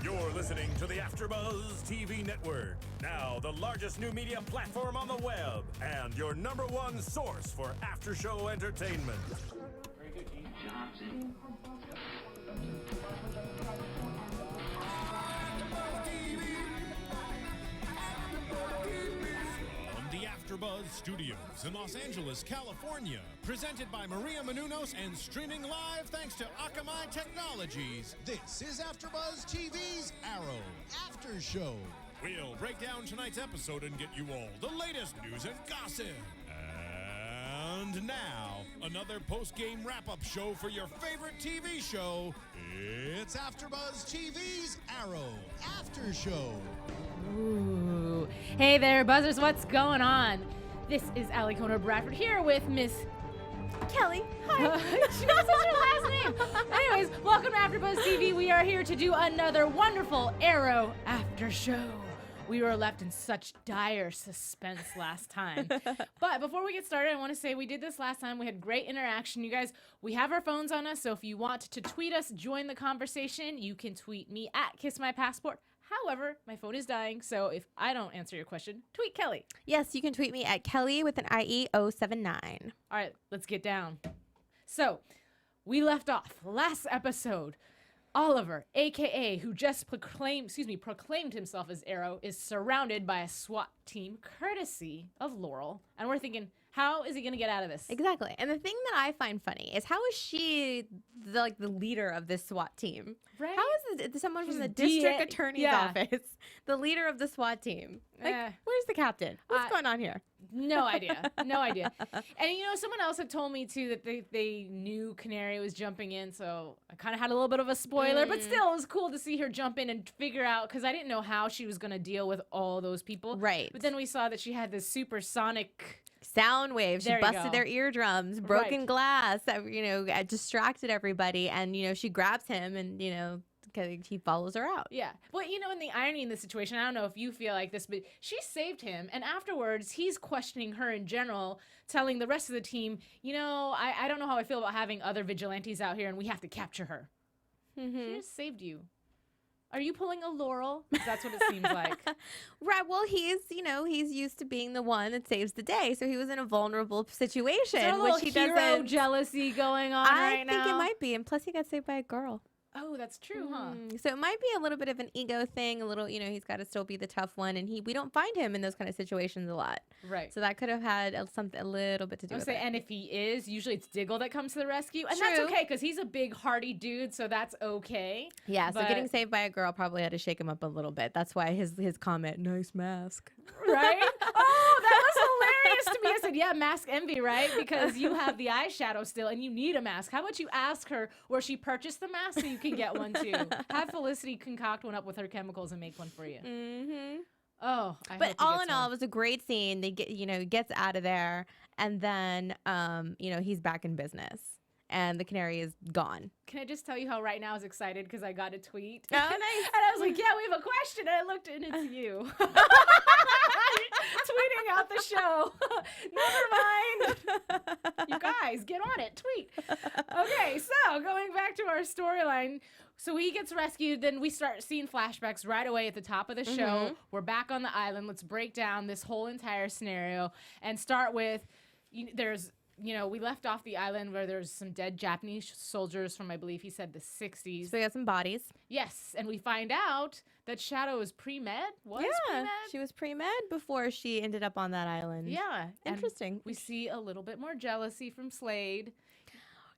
You're listening to the AfterBuzz TV network, now the largest new media platform on the web, and your #1 source for after-show entertainment. Very good, Keith. Johnson. The AfterBuzz Studios in Los Angeles, California. Presented by Maria Menounos and streaming live thanks to Akamai Technologies. This is AfterBuzz TV's Arrow After Show. We'll break down tonight's episode and get you all the latest news and gossip. And now, another post-game wrap-up show for your favorite TV show. It's AfterBuzz TV's Arrow After Show. Ooh. Hey there, Buzzers, what's going on? This is Alikona Bradford here with Miss Kelly. Hi. She knows her last name. Anyways, welcome to AfterBuzz TV. We are here to do another wonderful Arrow After Show. We were left in such dire suspense last time. But before we get started, I want to say we did this last time. We had great interaction. You guys, we have our phones on us, so if you want to tweet us, join the conversation, you can tweet me at KissMyPassport. However, my phone is dying, so if I don't answer your question, tweet Kelly. Yes, you can tweet me at Kelly with an IE079. All right, let's get down. So, we left off last episode. Oliver, a.k.a. who just proclaimed himself as Arrow, is surrounded by a SWAT team courtesy of Laurel. And we're thinking, how is he going to get out of this? Exactly. And the thing that I find funny is how is she the leader of this SWAT team? Right? How is someone She's from the DA district attorney's office the leader of the SWAT team? Like, where's the captain? What's going on here? No idea. No idea. And, you know, someone else had told me, too, that they knew Canary was jumping in, so I kind of had a little bit of a spoiler. But still, it was cool to see her jump in and figure out, because I didn't know how she was going to deal with all those people. Right. But then we saw that she had this supersonic sound waves. She busted go. their eardrums, broken Right. glass, distracted everybody. And, she grabs him and, he follows her out. Yeah. Well, and the irony in this situation, I don't know if you feel like this, but she saved him. And afterwards, he's questioning her in general, telling the rest of the team, I don't know how I feel about having other vigilantes out here and we have to capture her. Mm-hmm. She just saved you. Are you pulling a Laurel? That's what it seems like. Right. Well, he's used to being the one that saves the day. So he was in a vulnerable situation. Is there a little which he hero doesn't. jealousy going on I now? think it might be. And plus, he got saved by a girl. Oh, that's true, huh? So it might be a little bit of an ego thing. A little, he's got to still be the tough one. And we don't find him in those kind of situations a lot. Right. So that could have had a little bit to do with it. And if he is, usually it's Diggle that comes to the rescue. And True. that's okay, because he's a big, hardy dude, so that's okay. Yeah, so But- getting saved by a girl probably had to shake him up a little bit. That's why his comment, nice mask. Right? Oh, that was hilarious to me. I said, yeah, mask envy, right? Because you have the eyeshadow still and you need a mask. How about you ask her where she purchased the mask so you can get one too? Have Felicity concoct one up with her chemicals and make one for you. Mm-hmm. Oh, But all in all, it was a great scene. They gets out of there, and then he's back in business, and the Canary is gone. Can I just tell you how right now I was excited because I got a tweet? Oh, nice. And I was like, yeah, we have a question. And I looked and it's you. Tweeting out the show. Never mind. You guys, get on it. Tweet. Okay, so going back to our storyline. So he gets rescued. Then we start seeing flashbacks right away at the top of the show. We're back on the island. Let's break down this whole entire scenario and start with we left off the island where there's some dead Japanese soldiers from, I believe he said, the 60s. So we got some bodies. Yes, and we find out that Shadow is pre-med. Yeah, she was pre-med before she ended up on that island. Yeah. Interesting. And we see a little bit more jealousy from Slade.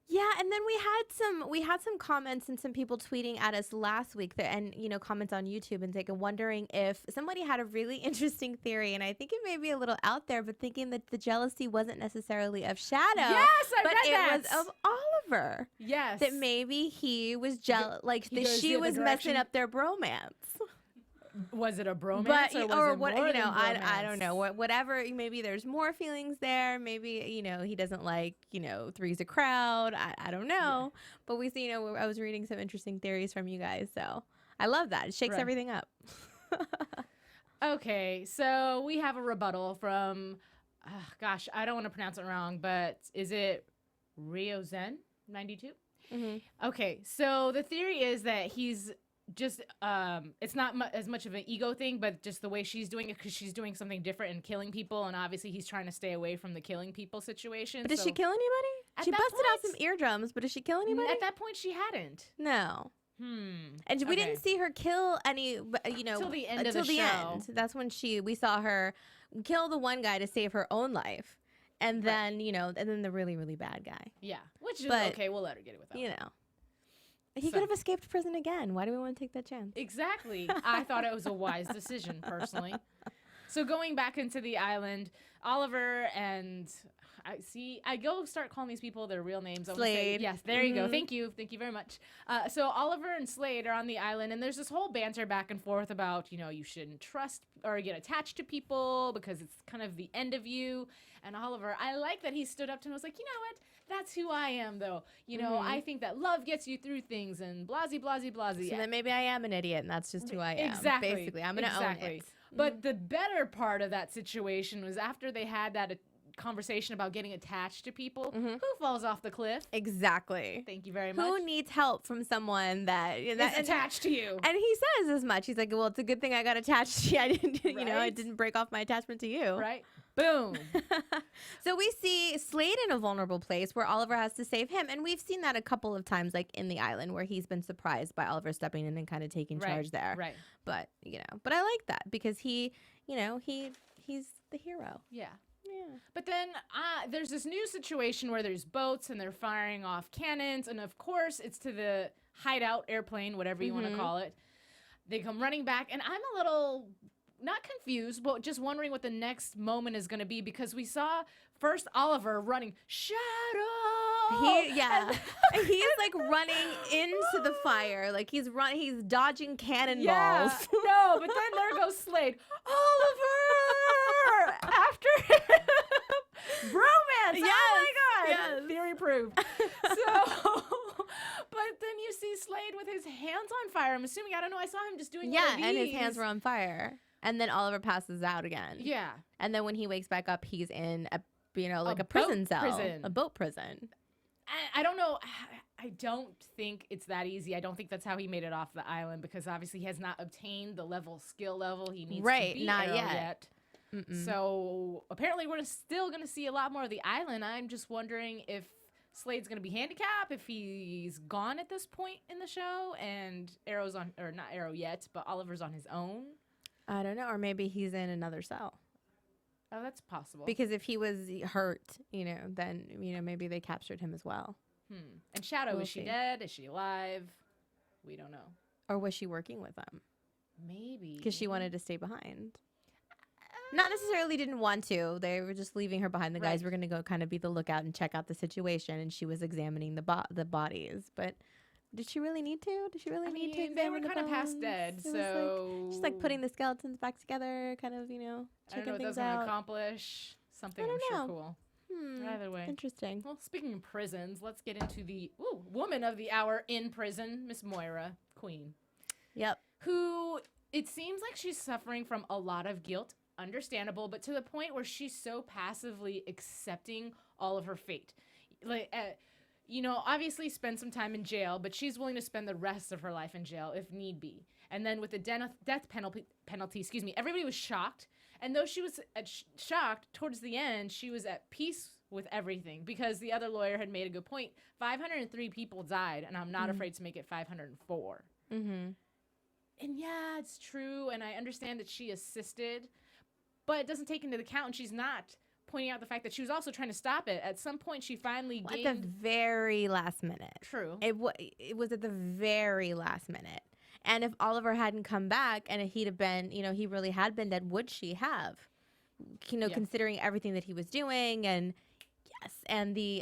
Yeah, and then we had some comments and some people tweeting at us last week and comments on YouTube and wondering if somebody had a really interesting theory, and I think it may be a little out there, but thinking that the jealousy wasn't necessarily of Shadow. Yes, I but read that. It was of Oliver. Yes. That maybe he was jealous, like he that goes she the other was direction. messing up their bromance. Was it a bromance But or was or it what more than I bromance? don't know whatever, maybe there's more feelings there, maybe he doesn't like three's a crowd, I don't know, but we see I was reading some interesting theories from you guys, so I love that. It shakes Right. everything up. Okay, so we have a rebuttal from gosh, I don't want to pronounce it wrong, but is it Ryozen 92? Mm-hmm. Okay, so the theory is that he's just it's not as much of an ego thing, but just the way she's doing it, because she's doing something different and killing people, and obviously he's trying to stay away from the killing people situation. But did so she kill anybody? At She that busted out point- some eardrums, but did she kill anybody? at that point she hadn't. No. And we Okay. didn't see her kill any, Till the end of until the show. end. That's when we saw her kill the one guy to save her own life. And then, and then the really, really bad guy. Yeah, which is But, okay. We'll let her get it with that. You one. know. He So- could have escaped prison again. Why do we want to take that chance? Exactly. I thought it was a wise decision, personally. So going back into the island, Oliver and I go start calling these people their real names. I wanna say- Slade. yes, there you go. Thank you very much. So Oliver and Slade are on the island, and there's this whole banter back and forth about, you shouldn't trust or get attached to people because it's kind of the end of you. And Oliver, I like that he stood up to him and was like, you know what? That's who I am, though. I think that love gets you through things and blasey, blasey, blasey. So then maybe I am an idiot, and that's just who I am. Exactly. Basically, I'm going to own it. But the better part of that situation was after they had that conversation about getting attached to people. Who falls off the cliff? Exactly. Thank you very much. Who needs help from someone that is attached to you? And he says as much. He's like, "Well, it's a good thing I got attached to you. I didn't, I Right? didn't break off my attachment to you." Right? Boom. So we see Slade in a vulnerable place where Oliver has to save him, and we've seen that a couple of times, like in the island, where he's been surprised by Oliver stepping in and kind of taking charge there. Right. But but I like that because he's the hero. Yeah. Yeah. But then there's this new situation where there's boats and they're firing off cannons. And of course, it's to the hideout airplane, whatever you want to call it. They come running back. And I'm a little, not confused, but just wondering what the next moment is going to be. Because we saw first Oliver running, Shadow! He's like running into the fire. Like he's dodging cannonballs. Yeah. No, but then there goes Slade. Oliver! After him. Bromance. Yes, Oh my God. yes. Theory proved. So, but then you see Slade with his hands on fire. I'm assuming, I don't know, I saw him just doing one of and his these. hands were on fire. And then Oliver passes out again. Yeah. And then when he wakes back up, he's in a boat prison cell. prison. A boat prison. I don't know. I don't think it's that easy. I don't think that's how he made it off the island because obviously he has not obtained the skill level he needs to be not Arrow yet. So apparently we're still going to see a lot more of the island. I'm just wondering if Slade's going to be handicapped, if he's gone at this point in the show and Arrow's on, or not Arrow yet, but Oliver's on his own. I don't know. Or maybe he's in another cell. Oh, that's possible. Because if he was hurt, then, maybe they captured him as well. And Shadow, We'll is she see. dead? Is she alive? We don't know. Or was she working with them? Maybe. Because she wanted to stay behind. Not necessarily didn't want to. They were just leaving her behind. The guys Right. were going to go kind of be the lookout and check out the situation. And she was examining the bodies. But did she really need to? Did she really need to examine they were the kind of past bones? dead, It was so she's like putting the skeletons back together, kind of, I don't know checking what things that's going to out. accomplish. Something I I'm don't sure know. cool. Hmm, Either way. Interesting. Well, speaking of prisons, let's get into the woman of the hour in prison, Miss Moira, Queen, Yep. who it seems like she's suffering from a lot of guilt, understandable, but to the point where she's so passively accepting all of her fate. Like, obviously spend some time in jail, but she's willing to spend the rest of her life in jail if need be. And then with the death penalty, everybody was shocked. And though she was shocked, towards the end, she was at peace with everything because the other lawyer had made a good point. 503 people died, and I'm not afraid to make it 504. Mm-hmm. And yeah, it's true, and I understand that she assisted, but it doesn't take into account, and she's not pointing out the fact that she was also trying to stop it. At some point, she finally At the very last minute. True. It was at the very last minute. And if Oliver hadn't come back and he'd have been, he really had been dead, would she have? Yeah. Considering everything that he was doing and yes, and the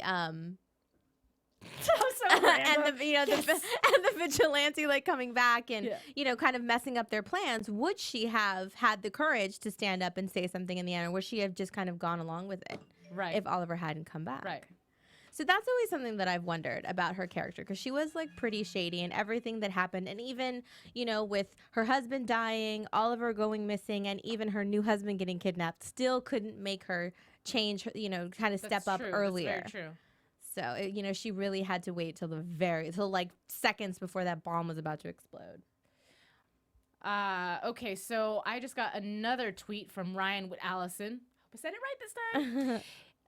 so and random. the and the vigilante like coming back and kind of messing up their plans, would she have had the courage to stand up and say something in the end, or would she have just kind of gone along with it? Right. If Oliver hadn't come back. Right. So that's always something that I've wondered about her character because she was like pretty shady and everything that happened. And even, with her husband dying, Oliver going missing, and even her new husband getting kidnapped still couldn't make her change, kind of step That's up true. earlier. That's very true. So, she really had to wait till like seconds before that bomb was about to explode. Okay, so I just got another tweet from Ryan with Allison. Hope I said it right this time.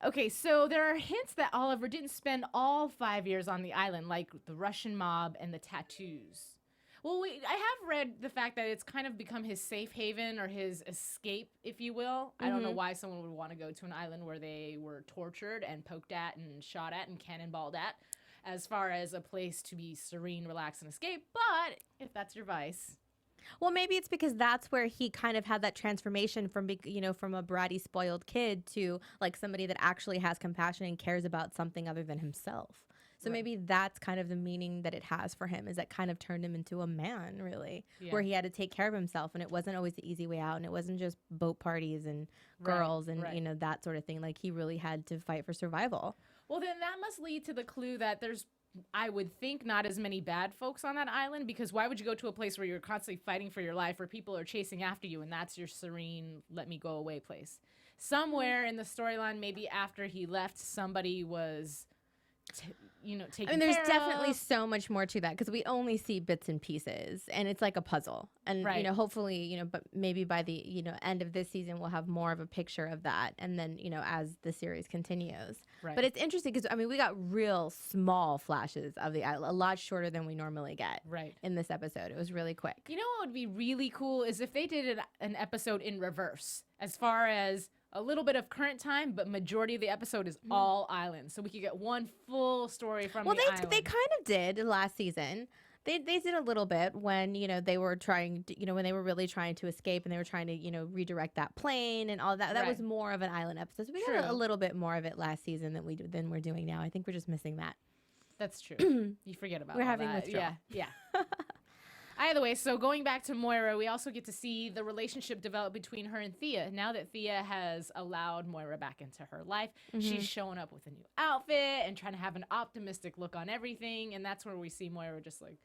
Okay, so there are hints that Oliver didn't spend all 5 years on the island, like the Russian mob and the tattoos. Well, I have read the fact that it's kind of become his safe haven or his escape, if you will. I don't know why someone would want to go to an island where they were tortured and poked at and shot at and cannonballed at, as far as a place to be serene, relax, and escape. But if that's your vice. Well, maybe it's because that's where he kind of had that transformation from, from a bratty, spoiled kid to like somebody that actually has compassion and cares about something other than himself. So maybe that's kind of the meaning that it has for him, is that kind of turned him into a man, really, where he had to take care of himself, and it wasn't always the easy way out, and it wasn't just boat parties and girls and, that sort of thing. Like, he really had to fight for survival. Well, then that must lead to the clue that there's, I would think, not as many bad folks on that island, because why would you go to a place where you're constantly fighting for your life, where people are chasing after you, and that's your serene, let me go away place? Somewhere in the storyline, maybe after he left, somebody was... taking there's care definitely of. so much more to that, because we only see bits and pieces, and it's like a puzzle. And hopefully, but maybe by the end of this season, we'll have more of a picture of that. And then as the series continues. Right. But it's interesting because we got real small flashes of the island, a lot shorter than we normally get. Right. In this episode, it was really quick. You know what would be really cool is if they did an episode in reverse, as far as a little bit of current time, but majority of the episode is all island. So we could get one full story from the island. They kind of did last season. They did a little bit when, they were trying to, when they were really trying to escape and they were trying to, redirect that plane and all that. That was more of an island episode. So we got a little bit more of it last season than we're doing now. I think we're just missing that. That's true. You forget about we're all having that. withdrawal. Yeah. Either way, so going back to Moira, we also get to see the relationship develop between her and Thea. Now that Thea has allowed Moira back into her life, she's showing up with a new outfit and trying to have an optimistic look on everything. And that's where we see Moira just like,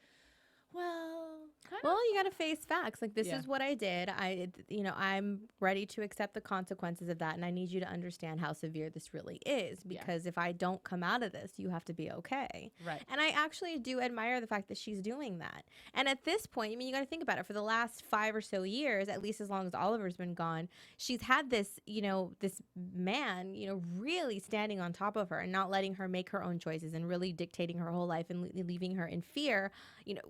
you got to face facts. Like, this is what I did. I'm ready to accept the consequences of that. And I need you to understand how severe this really is, because if I don't come out of this, you have to be okay. Right. And I actually do admire the fact that she's doing that. And at this point, you got to think about it. For the last 5 or so years, at least as long as Oliver's been gone, she's had this, this man, really standing on top of her and not letting her make her own choices and really dictating her whole life and leaving her in fear,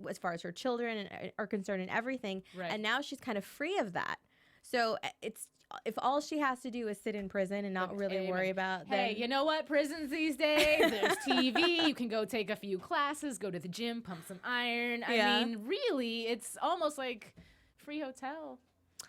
as far as her children are concerned and everything. Right. And now she's kind of free of that. So it's, if all she has to do is sit in prison and not really worry about Hey, you know what? Prisons these days, there's TV. You can go take a few classes, go to the gym, pump some iron. I mean, really, it's almost like free hotel.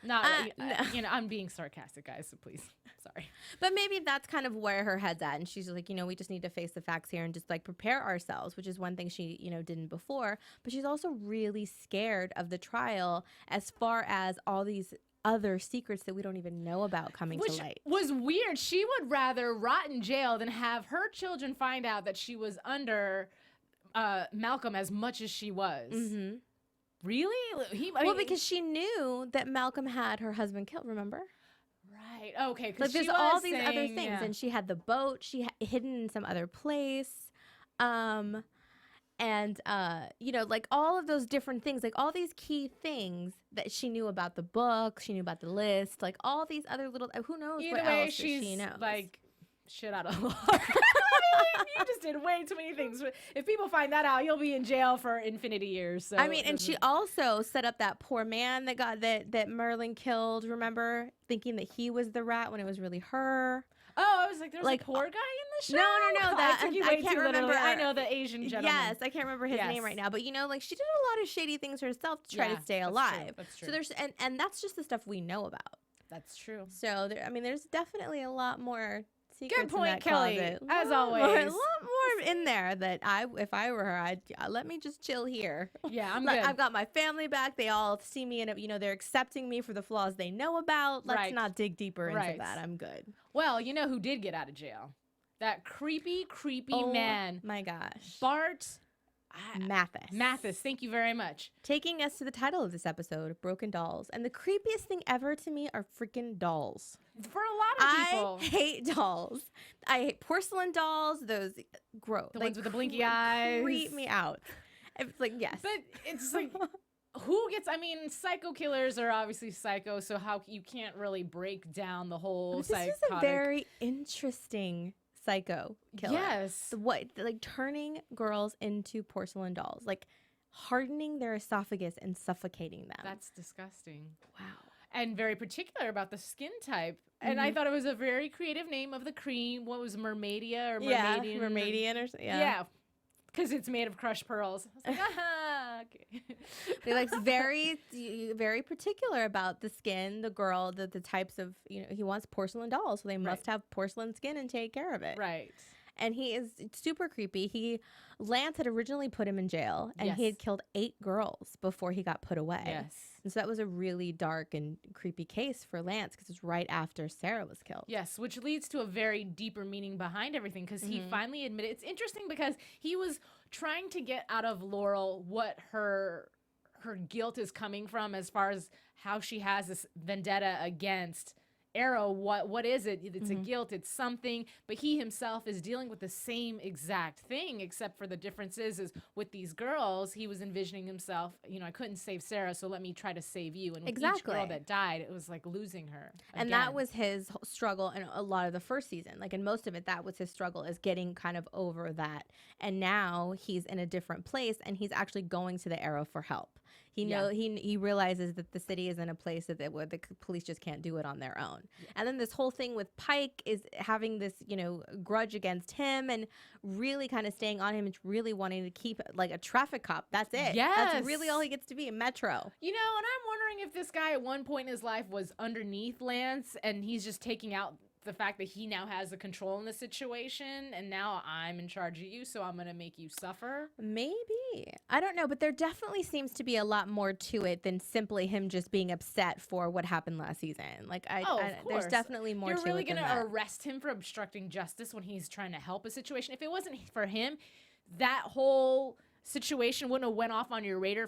No, I'm being sarcastic, guys, so please. Sorry. But maybe that's kind of where her head's at. And she's like, we just need to face the facts here and just like prepare ourselves, which is one thing she, didn't before. But she's also really scared of the trial, as far as all these other secrets that we don't even know about coming to light. Which was weird. She would rather rot in jail than have her children find out that she was under Malcolm as much as she was. Mm-hmm. Really? Because she knew that Malcolm had her husband killed, remember? Right. Okay. Like, there's all these other things. And she had the boat. She hidden in some other place. Like all of those different things, like all these key things that she knew about the book, she knew about the list, like all these other little, who knows what else she knows. Like, shit out of luck. You just did way too many things. If people find that out, you'll be in jail for infinity years. So and she also set up that poor man that Merlin killed, remember? Thinking that he was the rat when it was really her. Oh, I was like, there's a poor guy in the show? No. I can't remember. I know the Asian gentleman. Yes, I can't remember his name right now. But, she did a lot of shady things herself to try to stay alive. That's true. So there's, and that's just the stuff we know about. That's true. So, there's definitely a lot more secrets. Good point, in that Kelly. closet. As always. A lot more in there that if I were her, I'd let me just chill here. Yeah, I'm good. I've got my family back. They all see me and, they're accepting me for the flaws they know about. Let's not dig deeper into that. I'm good. Well, you know who did get out of jail? That creepy man. My gosh. Bart Mathis. Mathis, thank you very much. Taking us to the title of this episode, Broken Dolls. And the creepiest thing ever to me are freaking dolls. For a lot of people. I hate dolls. I hate porcelain dolls. Those gross. The ones with the blinky eyes. Creep me out. It's like, yes. But it's like, psycho killers are obviously psycho, so how you can't really break down the whole This is a very interesting psycho killer. Yes. Like turning girls into porcelain dolls, like hardening their esophagus and suffocating them. That's disgusting. Wow. And very particular about the skin type. And I thought it was a very creative name of the cream. What was Mermaidia or Mermaidian? Yeah, Mermaidian or something. Yeah. Because it's made of crushed pearls. I was like, aha, okay. They like very particular about the skin, the girl, the types of, he wants porcelain dolls, so they must have porcelain skin and take care of it. Right. And he is super creepy. Lance had originally put him in jail, and he had killed 8 girls before he got put away. Yes. And so that was a really dark and creepy case for Lance because it was right after Sarah was killed. Yes, which leads to a very deeper meaning behind everything because he finally admitted. It's interesting because he was trying to get out of Laurel what her guilt is coming from as far as how she has this vendetta against Arrow. What is it? It's a guilt, it's something, but he himself is dealing with the same exact thing, except for the differences is with these girls, he was envisioning himself, I couldn't save Sarah, so let me try to save you. And with each girl that died, it was like losing her and again. that was his struggle in a lot of the first season, like in most of it, that was his struggle, is getting kind of over that. And now he's in a different place, and he's actually going to the Arrow for help. He realizes that the city is in a place where the police just can't do it on their own. Yeah. And then this whole thing with Pike is having this, grudge against him and really kind of staying on him and really wanting to keep like a traffic cop. That's it. Yes. That's really all he gets to be, a Metro. And I'm wondering if this guy at one point in his life was underneath Lance and he's just taking out the fact that he now has the control in the situation and now I'm in charge of you, so I'm going to make you suffer. Maybe. I don't know, but there definitely seems to be a lot more to it than simply him just being upset for what happened last season. Like, there's definitely more to it. You're really going to arrest him for obstructing justice when he's trying to help a situation. If it wasn't for him, that whole situation wouldn't have went off on your radar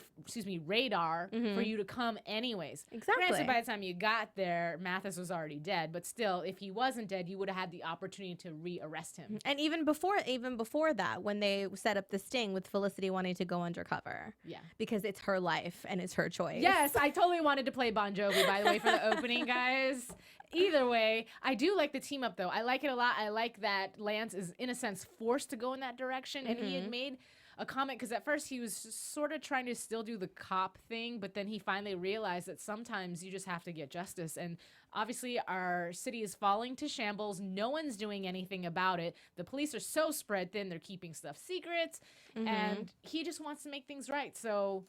for you to come anyways. Exactly. Granted, by the time you got there, Mathis was already dead, but still, if he wasn't dead, you would have had the opportunity to re-arrest him. And even before that, when they set up the sting with Felicity wanting to go undercover. Yeah. Because it's her life and it's her choice. Yes, I totally wanted to play Bon Jovi, by the way, for the opening, guys. Either way, I do like the team up, though. I like it a lot. I like that Lance is, in a sense, forced to go in that direction, and he had made a comment because at first he was sort of trying to still do the cop thing, but then he finally realized that sometimes you just have to get justice. And obviously our city is falling to shambles. No one's doing anything about it. The police are so spread thin, they're keeping stuff secrets, and he just wants to make things right. So,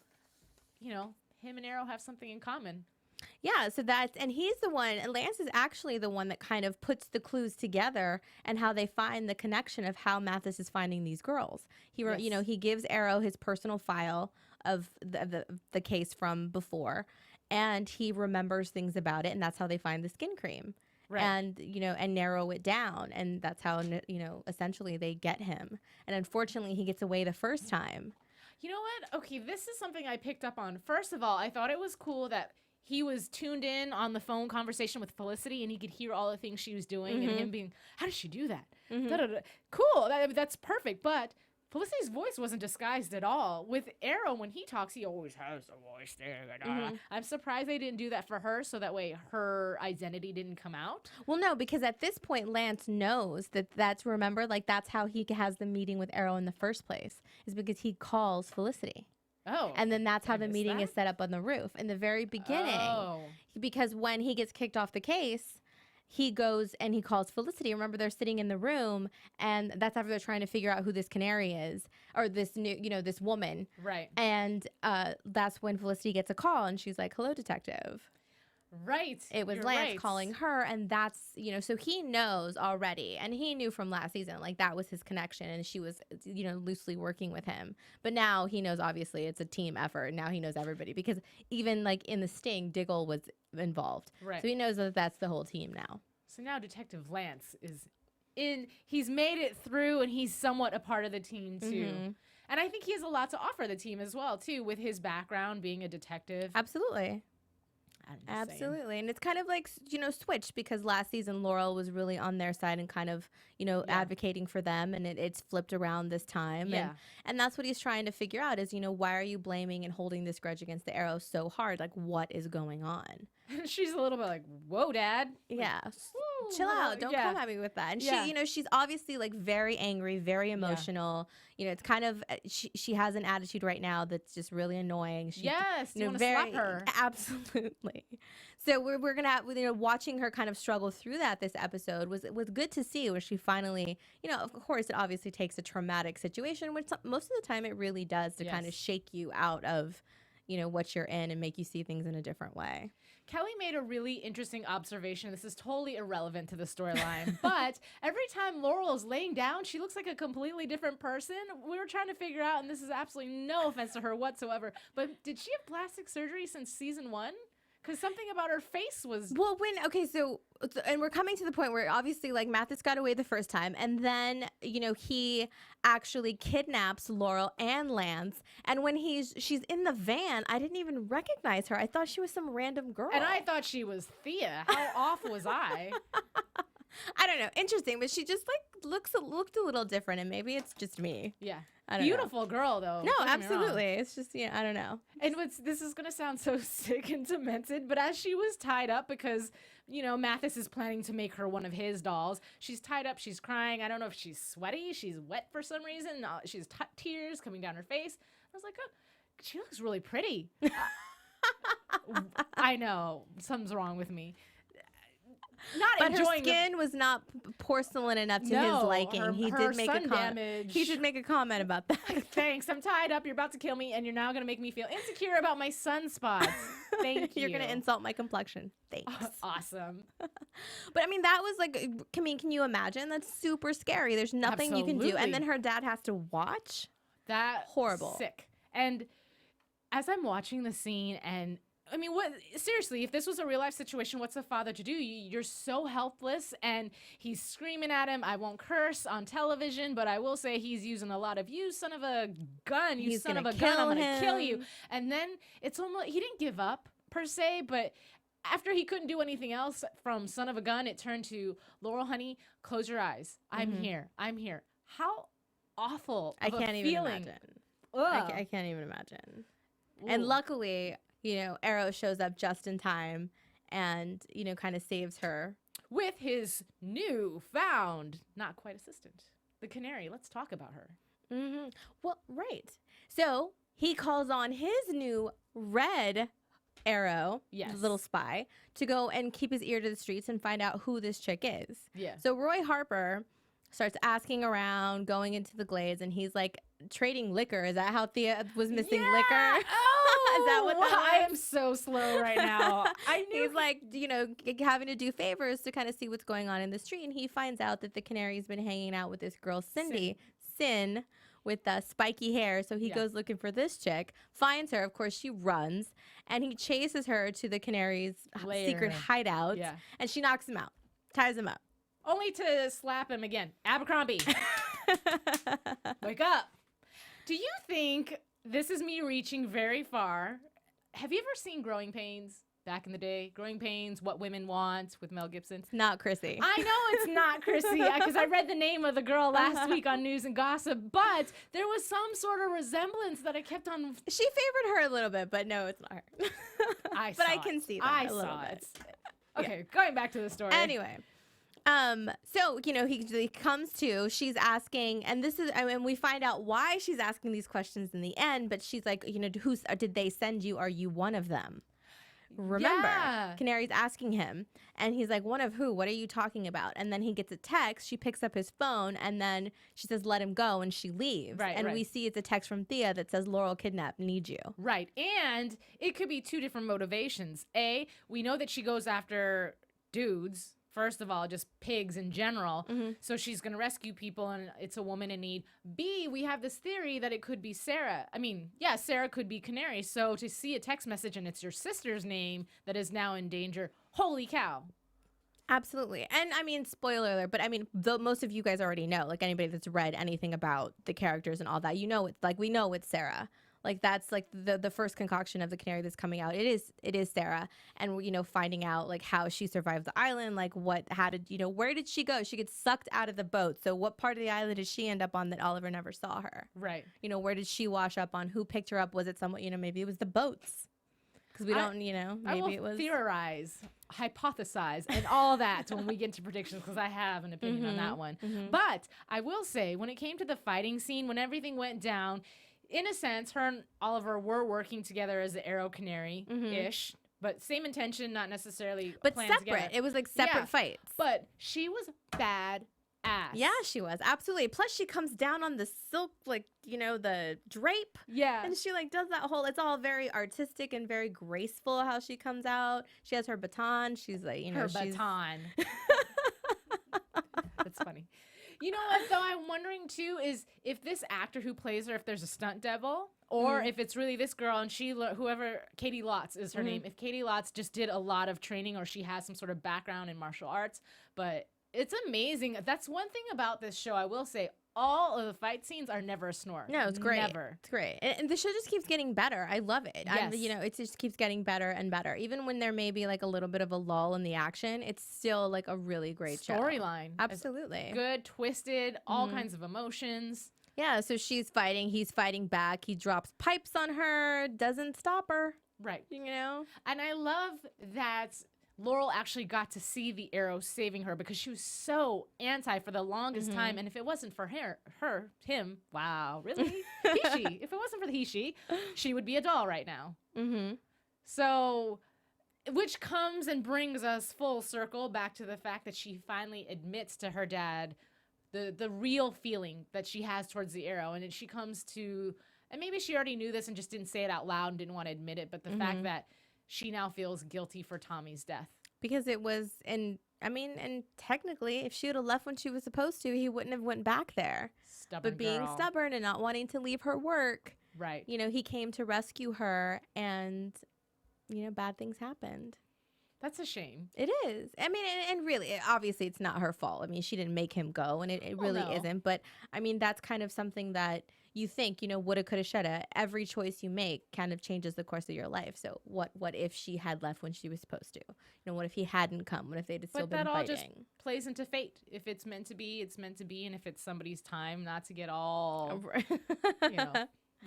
him and Arrow have something in common. Yeah, so and he's the one, and Lance is actually the one that kind of puts the clues together and how they find the connection of how Mathis is finding these girls. He gives Arrow his personal file of the case from before, and he remembers things about it, and that's how they find the skin cream. Right. And, and narrow it down, and that's how, essentially they get him. And unfortunately, he gets away the first time. You know what? Okay, this is something I picked up on. First of all, I thought it was cool that he was tuned in on the phone conversation with Felicity, and he could hear all the things she was doing, and him being, how did she do that? Cool, that's perfect. But Felicity's voice wasn't disguised at all. With Arrow, when he talks, he always has a voice there. I'm surprised they didn't do that for her, so that way her identity didn't come out. Well, no, because at this point, Lance knows that's how he has the meeting with Arrow in the first place, is because he calls Felicity. Oh. And then that's how the meeting is set up on the roof in the very beginning. Oh. Because when he gets kicked off the case, he goes and he calls Felicity. Remember, they're sitting in the room, and that's after they're trying to figure out who this Canary is, or this new, this woman. Right. And that's when Felicity gets a call, and she's like, "Hello, detective." Right. It was Lance calling her, and that's, so he knows already, and he knew from last season, like that was his connection, and she was, loosely working with him. But now he knows, obviously, it's a team effort. Now he knows everybody, because even like in the sting, Diggle was involved. Right. So he knows that that's the whole team now. So now Detective Lance is he's made it through, and he's somewhat a part of the team too. And I think he has a lot to offer the team as well too, with his background being a detective. Absolutely. I'm just saying. Absolutely. And it's kind of like, switched because last season Laurel was really on their side and kind of, advocating for them. And it's flipped around this time. Yeah. And that's what he's trying to figure out is, why are you blaming and holding this grudge against the Arrow so hard? Like, what is going on? She's a little bit like, whoa, Dad. Yeah. Woo, Chill out. Don't come at me with that. And she, she's obviously like very angry, very emotional. It's kind of, she has an attitude right now that's just really annoying. She, yes. You want to slap her. Absolutely. So we're going to have, watching her kind of struggle through that this episode was good to see where she finally, of course it obviously takes a traumatic situation, which most of the time it really does to kind of shake you out of, what you're in and make you see things in a different way. Kelly made a really interesting observation. This is totally irrelevant to the storyline, but every time Laurel is laying down, she looks like a completely different person. We were trying to figure out, and this is absolutely no offense to her whatsoever, but did she have plastic surgery since season 1? Because something about her face was... Well, and we're coming to the point where obviously, like, Mathis got away the first time, and then, he actually kidnaps Laurel and Lance, and when she's in the van, I didn't even recognize her. I thought she was some random girl. And I thought she was Thea. How off was I? I don't know. Interesting, but she just, like, looked a little different, and maybe it's just me. Yeah. I don't Beautiful girl, though. No, absolutely. It's just, I don't know. And this is going to sound so sick and demented, but as she was tied up because, Mathis is planning to make her one of his dolls, she's tied up, she's crying. I don't know if she's sweaty, she's wet for some reason. She's tears coming down her face. I was like, oh, she looks really pretty. I know. Something's wrong with me. But her skin was not porcelain enough to his liking. He did make a comment about that. Thanks. I'm tied up. You're about to kill me, and you're now going to make me feel insecure about my sunspots. Thank you. You're going to insult my complexion. Thanks. Awesome. But I mean, that was like, can you imagine? That's super scary. There's nothing you can do. And then her dad has to watch. That horrible. Sick. And as I'm watching the scene and seriously, if this was a real life situation, what's a father to do? You're so helpless, and he's screaming at him. I won't curse on television, but I will say he's using a lot of you son of a gun, you son of a gun, I'm going to kill you. And then it's almost, he didn't give up per se, but after he couldn't do anything else from son of a gun, it turned to Laurel, honey, close your eyes. I'm here. I'm here. How awful of I can't a even feeling. Imagine. I can't even imagine. Ooh. And luckily, Arrow shows up just in time and, kind of saves her. With his new-found, not quite assistant, the Canary. Let's talk about her. Mm-hmm. Well, right. So he calls on his new red Arrow, the little spy, to go and keep his ear to the streets and find out who this chick is. Yeah. So Roy Harper starts asking around, going into the glades, and he's like trading liquor. Is that how Thea was missing liquor? Oh, is that what that was? I am so slow right now. He's like, having to do favors to kind of see what's going on in the street, and he finds out that the Canary's been hanging out with this girl, Sin, with spiky hair. So he goes looking for this chick, finds her. Of course, she runs, and he chases her to the Canary's secret hideout, and she knocks him out, ties him up. Only to slap him again. Abercrombie. Wake up. Do you think this is me reaching very far? Have you ever seen Growing Pains back in the day? Growing Pains, What Women Want with Mel Gibson. Not Chrissy. I know it's not Chrissy because I read the name of the girl last week on News and Gossip, but there was some sort of resemblance that I kept on. She favored her a little bit, but no, it's not her. But I can see that I a little saw bit. Okay, going back to the story. Anyway. So, he comes to, she's asking, and this is, and we find out why she's asking these questions in the end, but she's like, did they send you? Are you one of them? Remember, Canary's asking him, and he's like, one of who? What are you talking about? And then he gets a text. She picks up his phone, and then she says, let him go, and she leaves. And we see it's a text from Thea that says, Laurel kidnapped, need you. Right. And it could be two different motivations. A, we know that she goes after dudes. First of all, just pigs in general. Mm-hmm. So she's going to rescue people, and it's a woman in need. B, we have this theory that it could be Sarah. Sarah could be Canary. So to see a text message and it's your sister's name that is now in danger, holy cow. Absolutely. And spoiler alert, but most of you guys already know, like anybody that's read anything about the characters and all that, it's like, we know it's Sarah. Like that's like the first concoction of the Canary that's coming out. It is Sarah, and finding out like how she survived the island, like where did she go? She gets sucked out of the boat. So what part of the island did she end up on that Oliver never saw her? Right. Where did she wash up on? Who picked her up? Was it someone? Maybe it was the boats. Because we don't, maybe it was theorize, hypothesize, and all that when we get into predictions, because I have an opinion on that one. But I will say, when it came to the fighting scene, when everything went down, in a sense, her and Oliver were working together as the Arrow Canary-ish, but same intention, not necessarily but planned separate. together. It was like separate fights. But she was bad ass. Yeah, she was. Absolutely. Plus she comes down on the silk, like, the drape. Yeah. And she like does that whole, it's all very artistic and very graceful how she comes out. She has her baton. She's like, her baton. That's funny. You know what, though, I'm wondering, too, is if this actor who plays her, if there's a stunt double, or if it's really this girl and whoever, Katie Lotz is her name, if Katie Lotz just did a lot of training or she has some sort of background in martial arts. But it's amazing. That's one thing about this show, I will say. All of the fight scenes are never a snort. No, it's great. Never. It's great. And the show just keeps getting better. I love it. Yes. It just keeps getting better and better. Even when there may be like a little bit of a lull in the action, it's still like a really great storyline. Absolutely. Good, twisted, all kinds of emotions. Yeah, so she's fighting. He's fighting back. He drops pipes on her. Doesn't stop her. Right. And I love that Laurel actually got to see the Arrow saving her because she was so anti for the longest time. And if it wasn't for him, wow, really? He, if it wasn't for the she would be a doll right now. So, which comes and brings us full circle back to the fact that she finally admits to her dad the real feeling that she has towards the Arrow. And she comes to, and maybe she already knew this and just didn't say it out loud and didn't want to admit it, but the fact that she now feels guilty for Tommy's death. Because it was, and technically, if she would have left when she was supposed to, he wouldn't have went back there. Stubborn But being girl. stubborn and not wanting to leave her work, Right. he came to rescue her, and, bad things happened. That's a shame. It is. I mean, and really, obviously, it's not her fault. I mean, she didn't make him go, and it really isn't. But, I mean, that's kind of something that you think, woulda, coulda, shoulda. Every choice you make kind of changes the course of your life. So what if she had left when she was supposed to? What if he hadn't come? What if they'd still been fighting? But that all just plays into fate. If it's meant to be, it's meant to be. And if it's somebody's time, not to get all,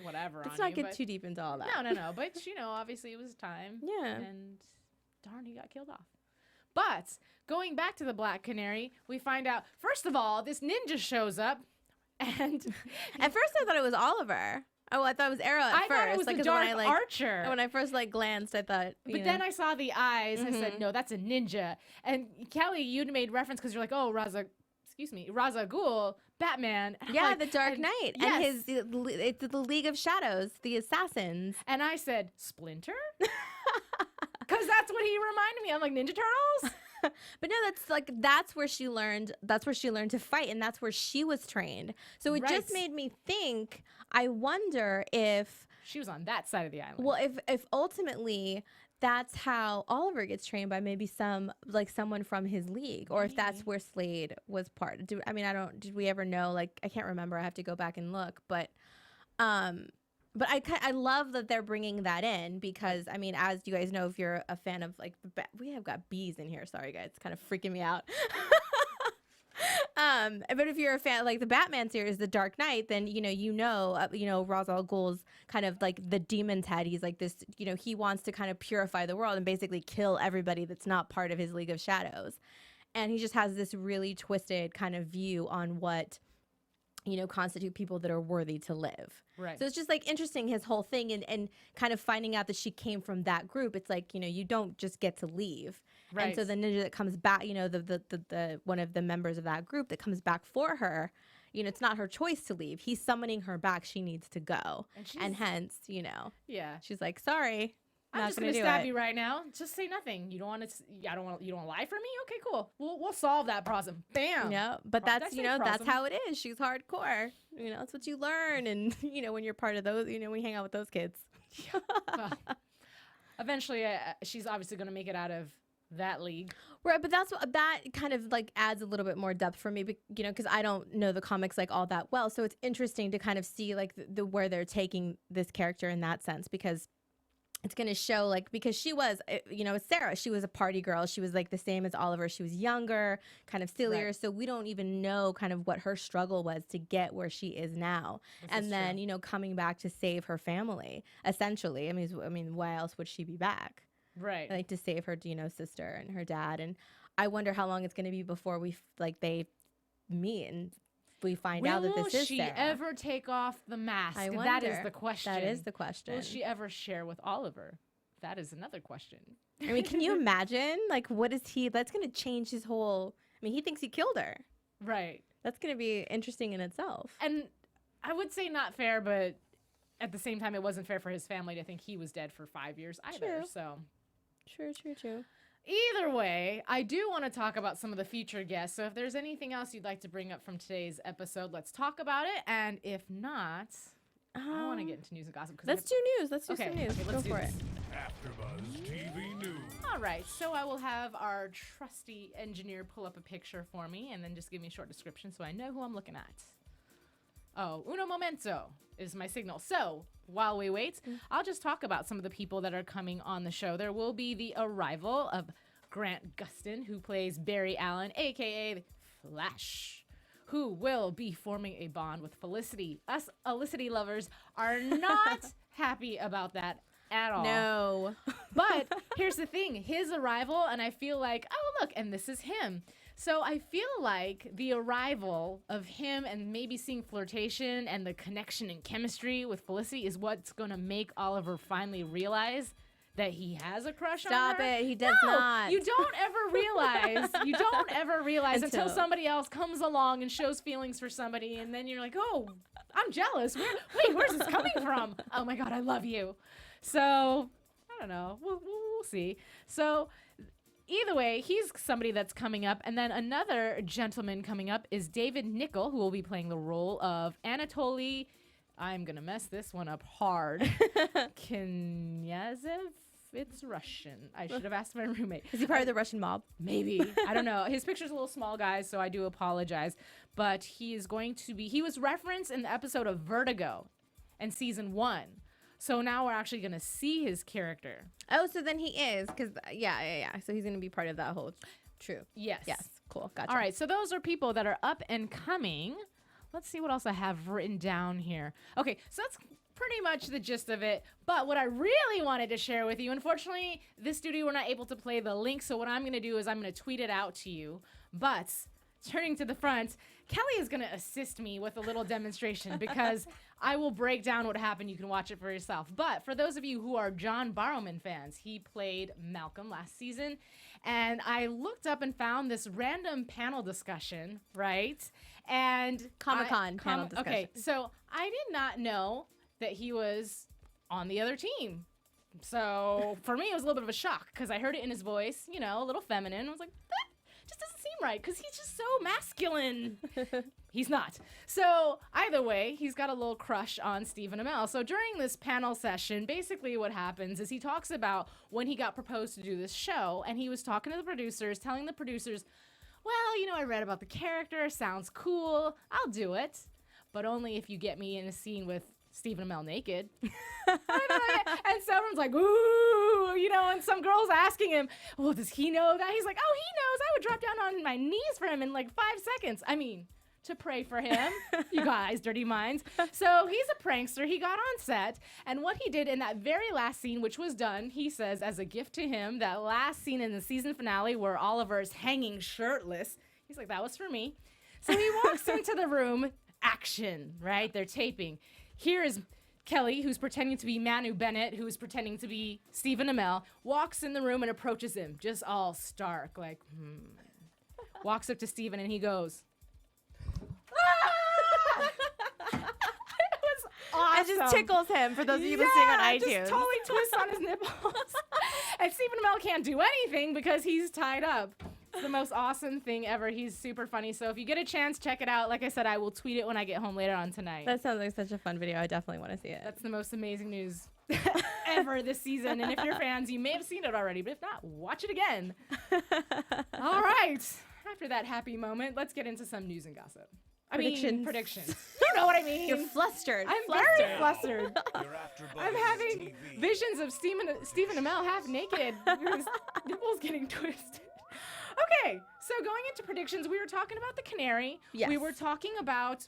whatever Let's on not you. get But too deep into all that. No. But, obviously it was time. Yeah. And darn, he got killed off. But going back to the Black Canary, we find out, first of all, this ninja shows up. And at first I thought it was Oliver. Oh, I thought it was Arrow at first. I thought it was the dark archer. When I first glanced, I thought. But then I saw the eyes. I said, no, that's a ninja. And Kelly, you'd made reference because you're like, oh, Ra's al Ghul, Batman. Yeah, the Dark Knight. Yes. And it's the League of Shadows, the assassins. And I said, Splinter? Because that's what he reminded me of, like Ninja Turtles. But no, that's where she learned to fight, and that's where she was trained. So it just made me think, I wonder if she was on that side of the island. Well, if ultimately that's how Oliver gets trained by maybe someone from his league, or if that's where Slade was part. Did we ever know? I can't remember. I have to go back and look, but I love that they're bringing that in because, I mean, as you guys know, if you're a fan of, we have got bees in here. Sorry, guys. It's kind of freaking me out. But if you're a fan of, the Batman series, The Dark Knight, then, Ra's al Ghul's kind of, the demon's head. He's this, he wants to kind of purify the world and basically kill everybody that's not part of his League of Shadows. And he just has this really twisted kind of view on what constitute people that are worthy to live. Right. So it's just interesting, his whole thing, and kind of finding out that she came from that group. It's you don't just get to leave. Right. And so the ninja that comes back, the one of the members of that group that comes back for her, it's not her choice to leave. He's summoning her back. She needs to go. And hence, yeah, she's like, sorry. I'm just gonna stab you right now. Just say nothing. You don't want to. You don't want to lie for me. Okay, cool. We'll solve that problem. Bam. Yeah, but that's that's how it is. She's hardcore. That's what you learn, and when you're part of those, when you hang out with those kids. Well, eventually, she's obviously gonna make it out of that league. Right, but that kind of like adds a little bit more depth for me, because I don't know the comics like all that well. So it's interesting to kind of see like the where they're taking this character in that sense, because it's going to show like, because she was, Sarah, she was a party girl. She was like the same as Oliver. She was younger, kind of sillier. Right. So we don't even know kind of what her struggle was to get where she is now. And then, coming back to save her family, essentially. I mean, why else would she be back? Right. Like to save her, sister and her dad. And I wonder how long it's going to be before they meet and we find out that this is Sarah. Will she ever take off the mask? I wonder. That is the question. That is the question. Will she ever share with Oliver? That is another question. I mean, can you imagine? Like, what is he? That's going to change his whole. I mean, he thinks he killed her. Right. That's going to be interesting in itself. And I would say not fair, but at the same time, it wasn't fair for his family to think he was dead for 5 years either. True. So. True. Either way, I do want to talk about some of the featured guests. So if there's anything else you'd like to bring up from today's episode, let's talk about it. And if not, I want to get into news and gossip. Let's do news. Let's do some news. Okay, Go for it. AfterBuzz TV News. All right, so I will have our trusty engineer pull up a picture for me and then just give me a short description so I know who I'm looking at. Oh, uno momento is my signal. So while we wait, I'll just talk about some of the people that are coming on the show. There will be the arrival of Grant Gustin, who plays Barry Allen, a.k.a. Flash, who will be forming a bond with Felicity. Us Felicity lovers are not happy about that at all. No. But here's the thing. His arrival, and I feel like, oh, look, and this is him. So I feel like the arrival of him and maybe seeing flirtation and the connection and chemistry with Felicity is what's going to make Oliver finally realize that he has a crush on her. Stop it. He does not. You don't ever realize. You don't ever realize until somebody else comes along and shows feelings for somebody, and then you're like, oh, I'm jealous. Where's this coming from? Oh, my God, I love you. So, I don't know. We'll see. So, either way, he's somebody that's coming up. And then another gentleman coming up is David Nichol, who will be playing the role of Anatoly. I'm going to mess this one up hard. Knyazev? It's Russian. I should have asked my roommate. Is he part of the Russian mob? Maybe. I don't know. His picture's a little small, guys, so I do apologize. But he is going to be... He was referenced in the episode of Vertigo in season 1. So now we're actually going to see his character. Oh, so then he is, because, yeah. So he's going to be part of that whole, true. Yes. Cool, gotcha. All right, so those are people that are up and coming. Let's see what else I have written down here. Okay, so that's pretty much the gist of it. But what I really wanted to share with you, unfortunately, this studio, we're not able to play the link, so what I'm going to do is I'm going to tweet it out to you. But turning to the front, Kelly is going to assist me with a little demonstration because I will break down what happened. You can watch it for yourself. But for those of you who are John Barrowman fans, he played Malcolm last season. And I looked up and found this random panel discussion, right? And Comic-Con panel discussion. Okay, so I did not know that he was on the other team. So for me, it was a little bit of a shock because I heard it in his voice, a little feminine. I was like, that just doesn't seem right because he's just so masculine. He's not. So either way, he's got a little crush on Stephen Amell. So during this panel session, basically what happens is he talks about when he got proposed to do this show, and he was talking to the producers, telling the producers, well, I read about the character, sounds cool, I'll do it, but only if you get me in a scene with Stephen Amell naked. And so everyone's like, ooh, and some girl's asking him, well, does he know that? He's like, oh, he knows. I would drop down on my knees for him in like 5 seconds. I mean, to pray for him, you guys, dirty minds. So he's a prankster. He got on set, and what he did in that very last scene, which was done, he says, as a gift to him, that last scene in the season finale where Oliver's hanging shirtless, he's like, that was for me. So he walks into the room, action, right? They're taping. Here is Kelly, who's pretending to be Manu Bennett, who's pretending to be Stephen Amell, walks in the room and approaches him, just all stark, like, Walks up to Stephen and he goes, It was awesome. It just tickles him, for those of you listening on iTunes. Just totally twists on his nipples. And Stephen Amell can't do anything because he's tied up. It's the most awesome thing ever. He's super funny. So if you get a chance, check it out. Like I said, I will tweet it when I get home later on tonight. That sounds like such a fun video. I definitely want to see it. That's the most amazing news ever this season. And if you're fans, you may have seen it already, but if not, watch it again. All right. After that happy moment, let's get into some news and gossip. Predictions. You know what I mean. You're flustered. I'm very flustered. I'm having visions of Stephen Amell half naked with his nipples getting twisted. Okay, so going into predictions, we were talking about the Canary. Yes. We were talking about,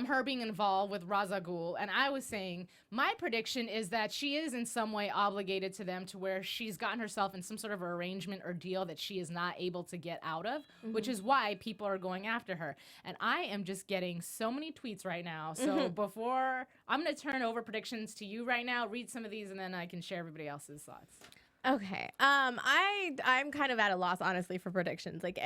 her being involved with Ra's al Ghul, and I was saying my prediction is that she is in some way obligated to them, to where she's gotten herself in some sort of arrangement or deal that she is not able to get out of, which is why people are going after her. And I am just getting so many tweets right now. So before, I'm going to turn over predictions to you right now, read some of these, and then I can share everybody else's thoughts. Okay. I'm kind of at a loss, honestly, for predictions. Like,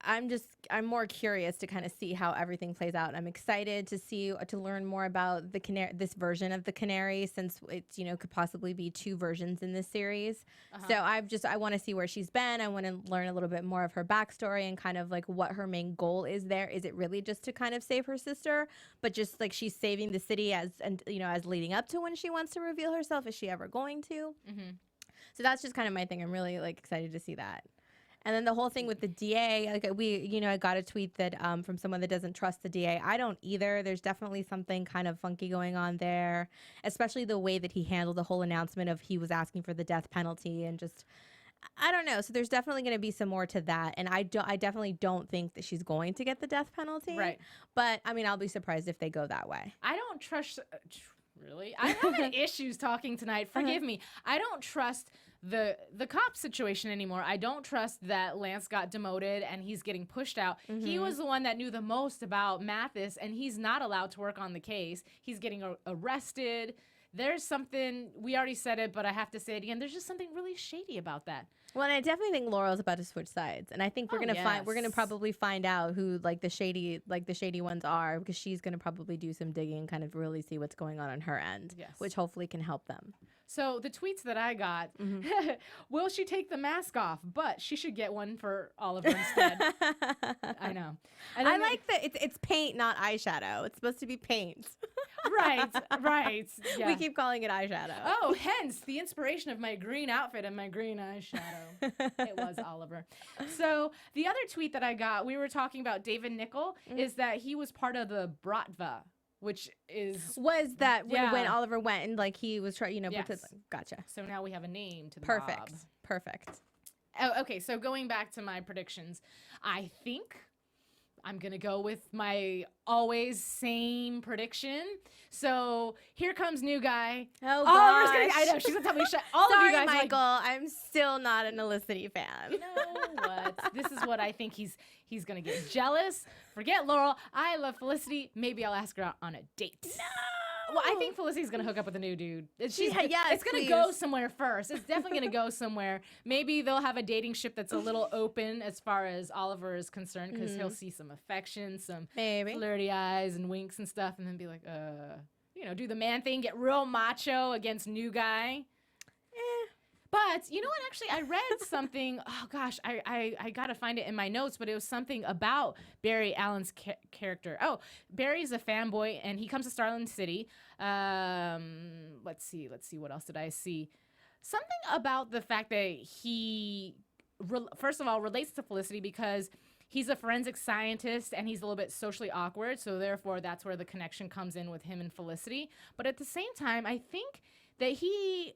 I'm more curious to kind of see how everything plays out. I'm excited to learn more about this version of the Canary, since it's, could possibly be 2 versions in this series. So I want to see where she's been. I want to learn a little bit more of her backstory and kind of like what her main goal is there. Is it really just to kind of save her sister, but just like she's saving the city as leading up to when she wants to reveal herself? Is she ever going to? So that's just kind of my thing. I'm really excited to see that. And then the whole thing with the DA, I got a tweet that from someone that doesn't trust the DA. I don't either. There's definitely something kind of funky going on there, especially the way that he handled the whole announcement of he was asking for the death penalty, and just, I don't know. So there's definitely going to be some more to that. And I definitely don't think that she's going to get the death penalty. Right. But I'll be surprised if they go that way. I don't trust. Really? I'm having issues talking tonight. Forgive me. I don't trust the cop situation anymore. I don't trust that Lance got demoted and he's getting pushed out. He was the one that knew the most about Mathis, and he's not allowed to work on the case. He's getting arrested. There's something, we already said it, but I have to say it again. There's just something really shady about that. Well, and I definitely think Laurel's about to switch sides, and I think we're gonna probably find out who the shady ones are, because she's gonna probably do some digging and kind of really see what's going on her end, which hopefully can help them. So the tweets that I got, will she take the mask off? But she should get one for Oliver instead. I know. And I like that it's paint, not eyeshadow. It's supposed to be paint. Right. Yeah. We keep calling it eyeshadow. Oh, hence the inspiration of my green outfit and my green eyeshadow. It was Oliver. So the other tweet that I got, we were talking about David Nickel, is that he was part of the Bratva, which was that when Oliver went and he was trying, gotcha. So now we have a name to the Bob. Perfect. Oh, okay. So going back to my predictions, I think I'm going to go with my always same prediction. So here comes new guy. Oh, gosh. I know. She's going to tell me shut. All Sorry, of you guys, Michael. I'm still not an Olisky fan. You know what? This is what I think he's going to get jealous. Forget Laurel. I love Felicity. Maybe I'll ask her out on a date. No. Well, I think Felicity's going to hook up with a new dude. It's going to go somewhere first. It's definitely going to go somewhere. Maybe they'll have a dating ship that's a little open as far as Oliver is concerned, because he'll see some affection, some flirty eyes and winks and stuff, and then be like, do the man thing, get real macho against new guy. But you know what? Actually, I read something. Oh gosh, I gotta find it in my notes. But it was something about Barry Allen's character. Oh, Barry's a fanboy, and he comes to Starling City. Let's see. What else did I see? Something about the fact that he, first of all, relates to Felicity because he's a forensic scientist and he's a little bit socially awkward. So therefore, that's where the connection comes in with him and Felicity. But at the same time, I think that he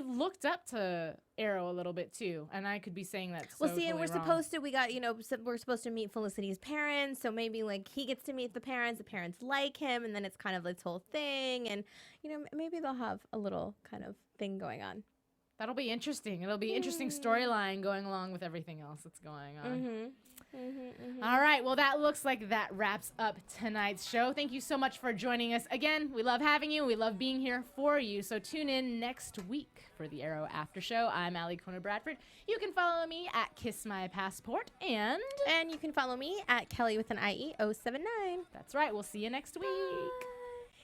looked up to Arrow a little bit too, and I could be saying that. And we're supposed to. We're supposed to meet Felicity's parents, so maybe he gets to meet the parents. The parents like him, and then it's kind of this whole thing, and maybe they'll have a little kind of thing going on. That'll be interesting. It'll be interesting storyline going along with everything else that's going on. All right. Well, that looks like that wraps up tonight's show. Thank you so much for joining us. Again, we love having you. We love being here for you. So tune in next week for the Arrow After Show. I'm Alikona Bradford. You can follow me at Kiss My Passport, and you can follow me at Kelly with an IE 079. That's right. We'll see you next week.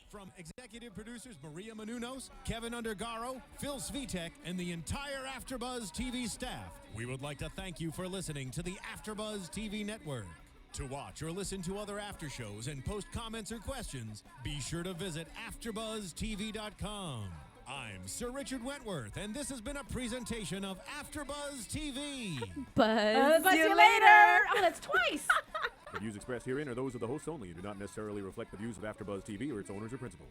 From executive producers Maria Menounos, Kevin Undergaro, Phil Svitek, and the entire AfterBuzz TV staff, we would like to thank you for listening to the AfterBuzz TV network. To watch or listen to other after shows and post comments or questions, be sure to visit AfterBuzzTV.com. I'm Sir Richard Wentworth, and this has been a presentation of AfterBuzz TV. Buzz you later. Oh, that's twice. The views expressed herein are those of the hosts only and do not necessarily reflect the views of AfterBuzz TV or its owners or principals.